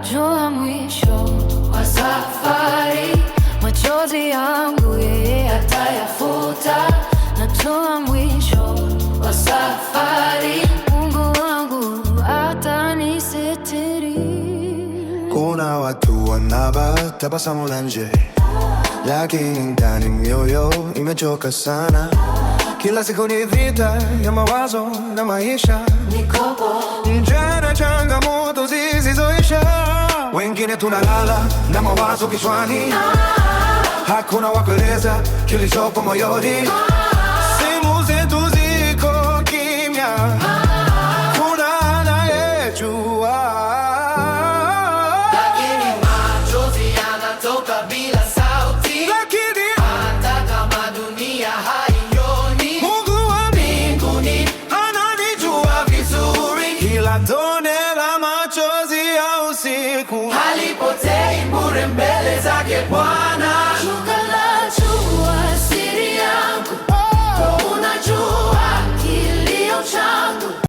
Najua mwisho wa safari, machozi yangu yeye atayafuta. Najua mwisho wa safari, Mungu wangu atanisitiri. Kuna watu wanaba tabasamu la nje, lakini ndani mioyo imechoka sana. Kila siku ni vita ya mawazo na maisha, Mikopo, njaa na changamoto zisizoisha. Wengine tunalala na mawazo kichwani, hakuna wa kueleza kilichopo moyoni. Simu zetu ziko kimya, kuna anayejua. Lakini machozi yanatoka bila sauti, Lakini hata kama dunia haioni, Mungu wa mbinguni ananijua vizuri. Kila tone la machozi ya usiku halipotei bure mbele zake Bwana.